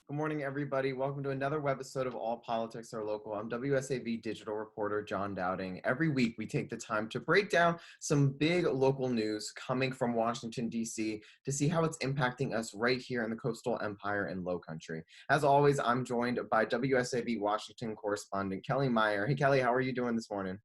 Good morning, everybody. Welcome to another webisode of All Politics Are Local. I'm WSAV digital reporter John Dowding. Every week, we take the time to break down some big local news coming from Washington, D.C. to see how it's impacting us right here in the Coastal Empire and Low Country. As always, I'm joined by WSAV Washington correspondent Kellie Meyer. Hey, Kellie, how are you doing this morning?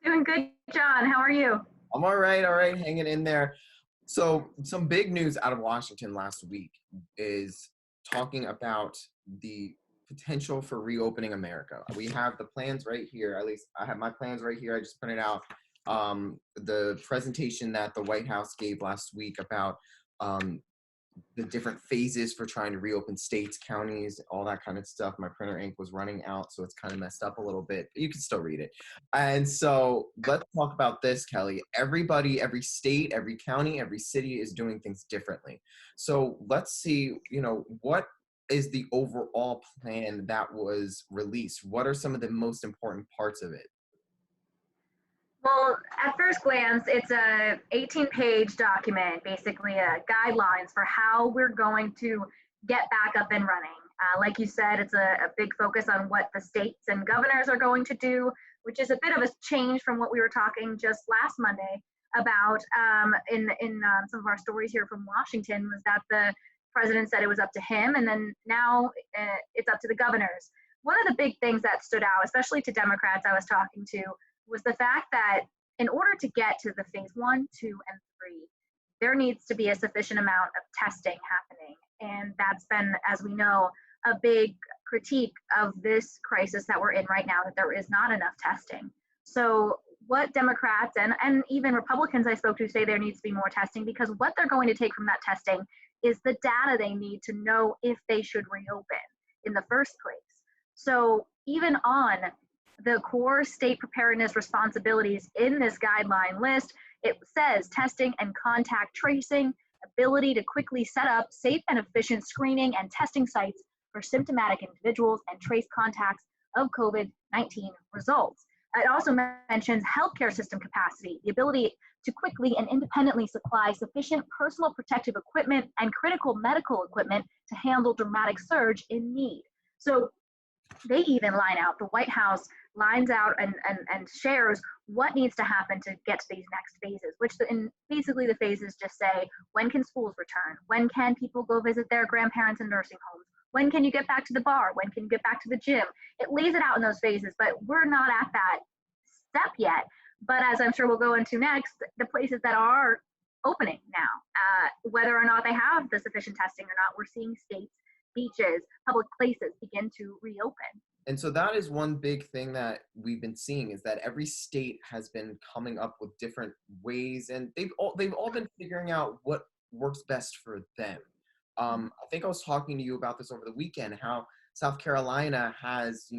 Doing good, John. How are you? I'm all right, hanging in there. So some big news out of Washington last week is talking about the potential for reopening America. We have the plans right here. At least I have my plans right here. I just printed out the presentation that the White House gave last week about the different phases for trying to reopen states, counties, all that kind of stuff. My printer ink was running out, so it's kind of messed up a little bit, but you can still read it. And so let's talk about this, Kellie. Everybody, every state, every county, every city is doing things differently. So let's see, what is the overall plan that was released? What are some of the most important parts of it? Well, at first glance, it's a 18-page document, basically guidelines for how we're going to get back up and running. Like you said, it's a big focus on what the states and governors are going to do, which is a bit of a change from what we were talking just last Monday about in some of our stories here from Washington, was that the president said it was up to him, and then now it's up to the governors. One of the big things that stood out, especially to Democrats I was talking to, was the fact that in order to get to the phase 1, 2, and 3, there needs to be a sufficient amount of testing happening. And that's been, as we know, a big critique of this crisis that we're in right now, that there is not enough testing. So what Democrats and even Republicans I spoke to say there needs to be more testing, because what they're going to take from that testing is the data they need to know if they should reopen in the first place. So even on the core state preparedness responsibilities in this guideline list, it says testing and contact tracing, ability to quickly set up safe and efficient screening and testing sites for symptomatic individuals and trace contacts of COVID-19 results. It also mentions healthcare system capacity, the ability to quickly and independently supply sufficient personal protective equipment and critical medical equipment to handle dramatic surge in need. So they even line out, the White House lines out and shares what needs to happen to get to these next phases, which basically the phases just say, when can schools return? When can people go visit their grandparents in nursing homes? When can you get back to the bar? When can you get back to the gym? It lays it out in those phases, but we're not at that step yet. But as I'm sure we'll go into next, the places that are opening now, whether or not they have the sufficient testing or not, we're seeing states, beaches, public places begin to reopen. And so that is one big thing that we've been seeing, is that every state has been coming up with different ways, and they've all been figuring out what works best for them. I think I was talking to you about this over the weekend, how South Carolina has,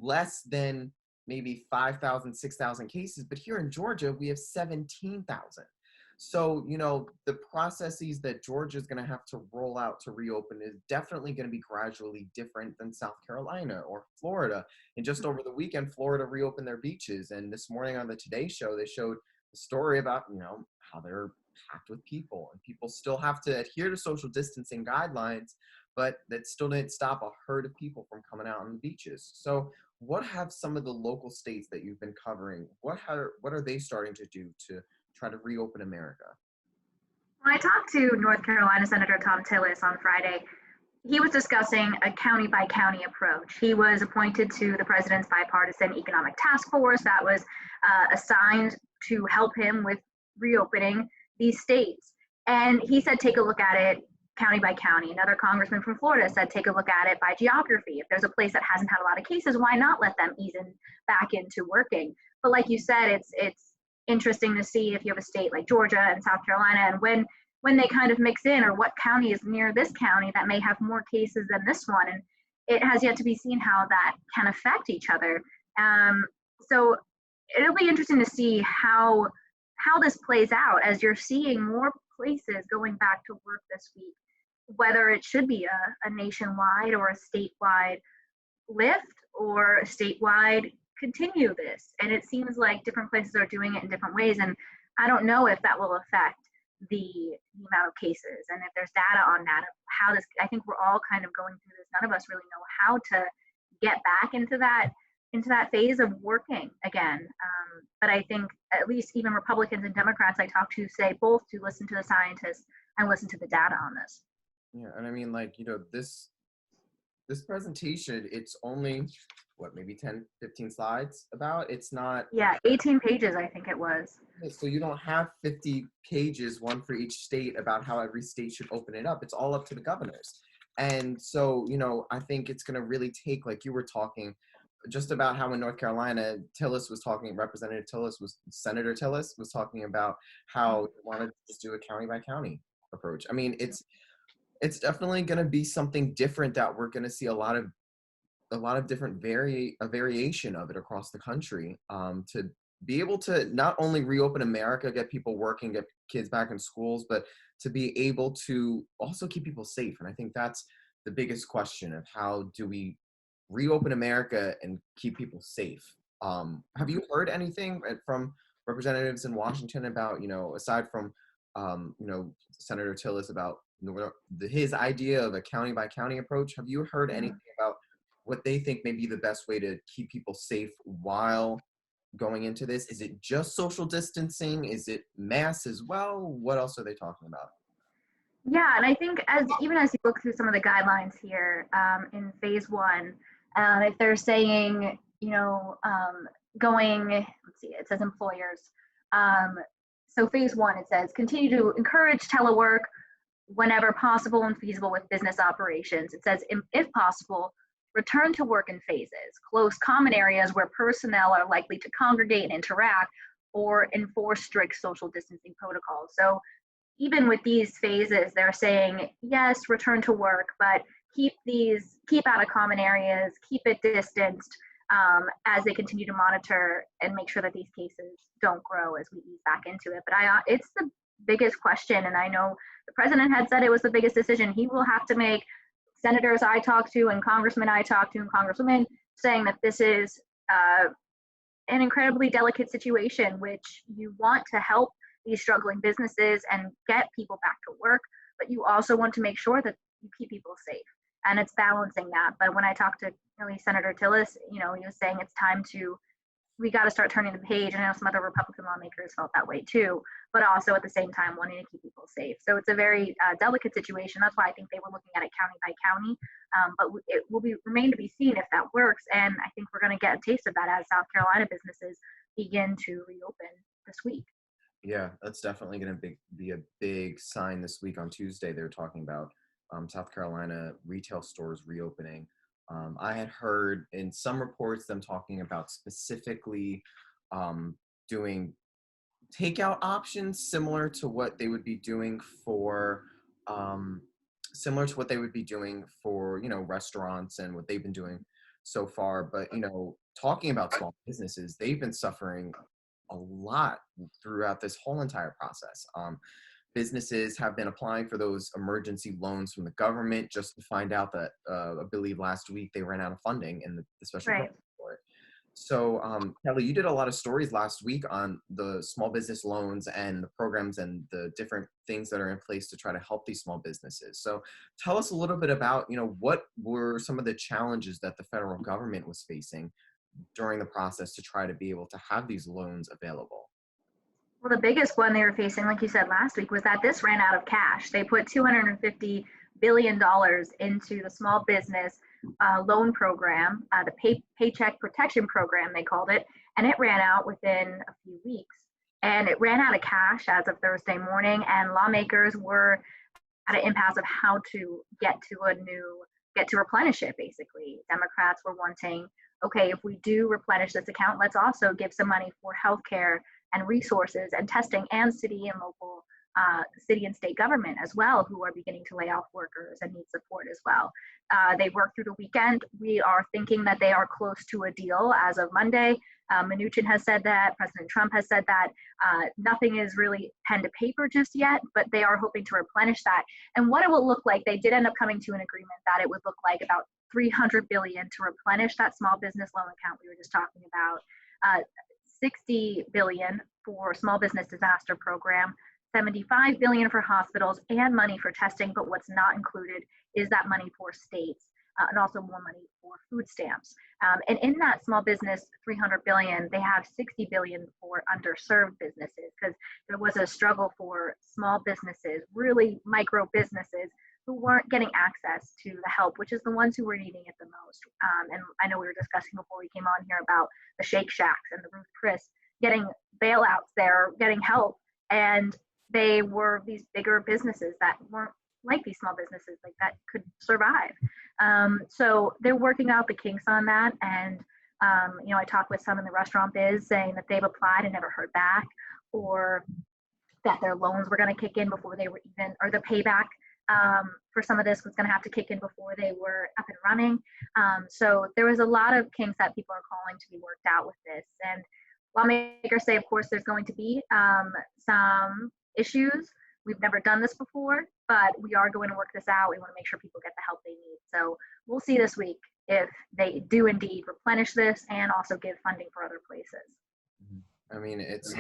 less than maybe 5,000, 6,000 cases, but here in Georgia, we have 17,000. So, the processes that Georgia is going to have to roll out to reopen is definitely going to be gradually different than South Carolina or Florida. And just over the weekend, Florida reopened their beaches. And this morning on the Today Show, they showed the story about, how they're packed with people, and people still have to adhere to social distancing guidelines, but that still didn't stop a herd of people from coming out on the beaches. So what have some of the local states that you've been covering, what are they starting to do to try to reopen America? When I talked to North Carolina Senator Tom Tillis on Friday, he was discussing a county by county approach. He was appointed to the president's bipartisan economic task force that was assigned to help him with reopening these states. And he said, take a look at it county by county. Another congressman from Florida said, take a look at it by geography. If there's a place that hasn't had a lot of cases, why not let them ease back into working? But like you said, it's interesting to see if you have a state like Georgia and South Carolina, and when they kind of mix in, or what county is near this county that may have more cases than this one. And it has yet to be seen how that can affect each other. So it'll be interesting to see how this plays out, as you're seeing more places going back to work this week, whether it should be a nationwide or a statewide lift, or a statewide continue this. And it seems like different places are doing it in different ways. And I don't know if that will affect the amount of cases, and if there's data on that, how this, I think we're all kind of going through this. None of us really know how to get back into that phase of working again. But I think at least even Republicans and Democrats I talk to say both to listen to the scientists and listen to the data on this. Yeah, and I mean, like, this presentation, it's only what, maybe 10, 15 slides about. It's not, Yeah, 18 pages I think it was. so you don't have 50 pages, one for each state, about how every state should open it up. It's all up to the governors. And so, I think it's going to really take, like you were talking just about how in North Carolina, Senator Tillis was talking about how he wanted to just do a county by county approach. I mean, it's definitely going to be something different, that we're going to see a lot of different variation of it across the country, to be able to not only reopen America, get people working, get kids back in schools, but to be able to also keep people safe. And I think that's the biggest question of how do we reopen America and keep people safe. Have you heard anything from representatives in Washington about, aside from, Senator Tillis, about his idea of a county by county approach? Have you heard anything about what they think may be the best way to keep people safe while going into this? Is it just social distancing? Is it mass as well? What else are they talking about? Yeah, and I think even as you look through some of the guidelines here in phase one, if they're saying, going, let's see, it says employers. So phase one, it says continue to encourage telework whenever possible and feasible with business operations. It says, if possible, return to work in phases, close common areas where personnel are likely to congregate and interact, or enforce strict social distancing protocols. So even with these phases, they're saying, yes, return to work, but keep out of common areas, keep it distanced, as they continue to monitor and make sure that these cases don't grow as we ease back into it. But it's the biggest question, and I know the president had said it was the biggest decision he will have to make. Senators I talk to and congressmen I talk to and congresswomen saying that this is an incredibly delicate situation, which you want to help these struggling businesses and get people back to work, but you also want to make sure that you keep people safe. And it's balancing that. But when I talked to Senator Tillis, he was saying it's time we got to start turning the page. And I know some other Republican lawmakers felt that way too, but also at the same time wanting to keep people safe. So it's a very delicate situation. That's why I think they were looking at it county by county. But it will remain to be seen if that works. And I think we're going to get a taste of that as South Carolina businesses begin to reopen this week. Yeah, that's definitely going to be a big sign this week. On Tuesday, they're talking about South Carolina retail stores reopening. I had heard in some reports them talking about specifically doing takeout options similar to what they would be doing for restaurants and what they've been doing so far. But talking about small businesses, they've been suffering a lot throughout this whole entire process. Businesses have been applying for those emergency loans from the government, just to find out that I believe last week they ran out of funding in the special program for it. So Kellie, you did a lot of stories last week on the small business loans and the programs and the different things that are in place to try to help these small businesses. So tell us a little bit about, what were some of the challenges that the federal government was facing during the process to try to be able to have these loans available? Well, the biggest one they were facing, like you said last week, was that this ran out of cash. They put $250 billion into the small business loan program, the Paycheck Protection Program, they called it, and it ran out within a few weeks. And it ran out of cash as of Thursday morning, and lawmakers were at an impasse of how to get to replenish it, basically. Democrats were wanting, okay, if we do replenish this account, let's also give some money for healthcare and resources and testing, and city and state government as well, who are beginning to lay off workers and need support as well. They worked through the weekend. We are thinking that they are close to a deal as of Monday. Mnuchin has said that, President Trump has said that. Nothing is really pen to paper just yet, but they are hoping to replenish that. And what it will look like, they did end up coming to an agreement that it would look like about $300 billion to replenish that small business loan account we were just talking about. $60 billion for small business disaster program, $75 billion for hospitals and money for testing, but what's not included is that money for states and also more money for food stamps. And in that small business 300 billion, they have 60 billion for underserved businesses because there was a struggle for small businesses, really micro businesses who weren't getting access to the help, which is the ones who were needing it the most. And I know we were discussing before we came on here about the Shake Shacks and the Ruth Chris getting bailouts there, getting help, and they were these bigger businesses that weren't like these small businesses like that could survive. So they're working out the kinks on that. And, I talked with some in the restaurant biz saying that they've applied and never heard back, or that their loans were going to kick in before they were even, or the payback for some of this was going to have to kick in before they were up and running. So there was a lot of kinks that people are calling to be worked out with this. And lawmakers say, of course, there's going to be some issues. We've never done this before, but we are going to work this out. We want to make sure people get the help they need. So we'll see this week if they do indeed replenish this and also give funding for other places. I mean, it's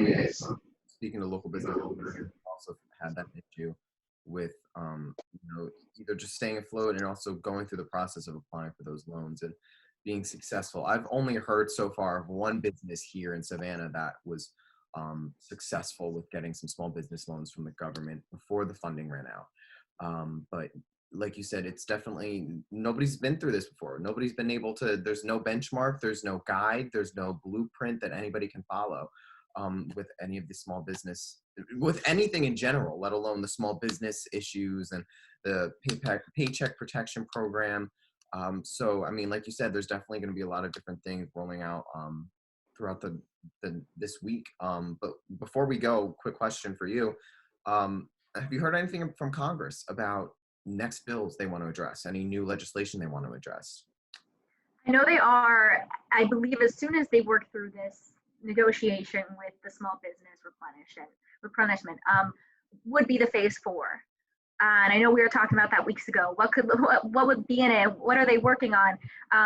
speaking to local business owners, also had that issue with either just staying afloat and also going through the process of applying for those loans and being successful. I've only heard so far of one business here in Savannah that was successful with getting some small business loans from the government before the funding ran out. But like you said, it's definitely, nobody's been through this before. Nobody's been able to, there's no benchmark, there's no guide, there's no blueprint that anybody can follow with any of the small business, with anything in general, let alone the small business issues and the paycheck protection program. So, I mean, like you said, there's definitely going to be a lot of different things rolling out throughout this week. But before we go, quick question for you. Have you heard anything from Congress about next bills they want to address? Any new legislation they want to address? I know they are, I believe as soon as they work through this negotiation with the small business replenishment, would be the phase 4. And I know we were talking about that weeks ago. What would be in it? What are they working on?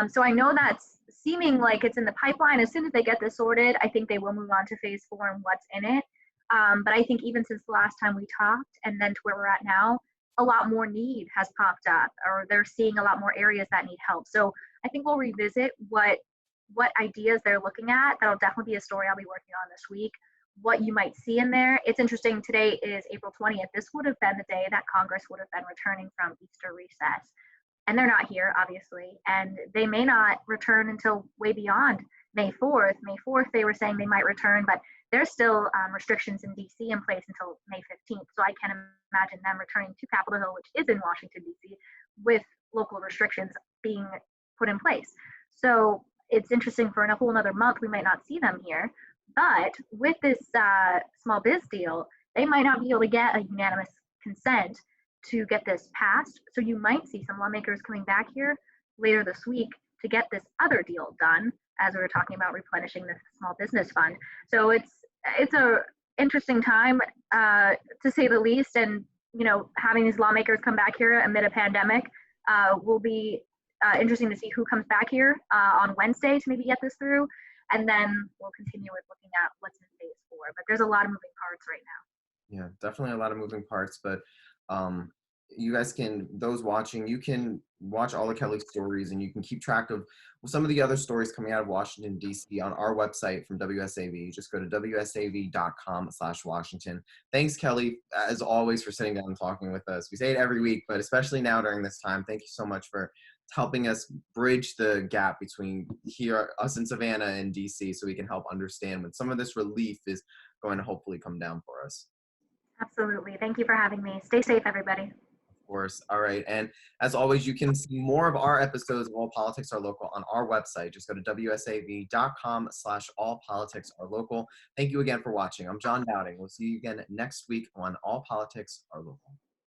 So I know that's seeming like it's in the pipeline. As soon as they get this sorted, I think they will move on to phase 4 and what's in it. But I think even since the last time we talked and then to where we're at now, a lot more need has popped up, or they're seeing a lot more areas that need help. So I think we'll revisit what ideas they're looking at. That'll definitely be a story I'll be working on this week. What you might see in there. It's interesting, today is April 20th. This would have been the day that Congress would have been returning from Easter recess. And they're not here, obviously. And they may not return until way beyond May 4th. May 4th, they were saying they might return, but there's still restrictions in DC in place until May 15th. So I can imagine them returning to Capitol Hill, which is in Washington, DC, with local restrictions being put in place. So it's interesting, for a whole another month, we might not see them here. But with this small biz deal, they might not be able to get a unanimous consent to get this passed. So you might see some lawmakers coming back here later this week to get this other deal done, as we were talking about replenishing the small business fund. So it's a interesting time to say the least. And having these lawmakers come back here amid a pandemic will be interesting to see who comes back here on Wednesday to maybe get this through. And then we'll continue with looking at what's in phase 4. But there's a lot of moving parts right now. Yeah, definitely a lot of moving parts. But you guys can, those watching, you can watch all of Kellie's stories, and you can keep track of some of the other stories coming out of Washington, D.C. on our website from WSAV. Just go to wsav.com/Washington. Thanks, Kellie, as always, for sitting down and talking with us. We say it every week, but especially now during this time. Thank you so much for helping us bridge the gap between us in Savannah and DC, so we can help understand when some of this relief is going to hopefully come down for us. Absolutely. Thank you for having me. Stay safe, everybody. Of course. All right. And as always, you can see more of our episodes of All Politics Are Local on our website. Just go to wsav.com/allpoliticsarelocal. Thank you again for watching. I'm John Dowding. We'll see you again next week on All Politics Are Local.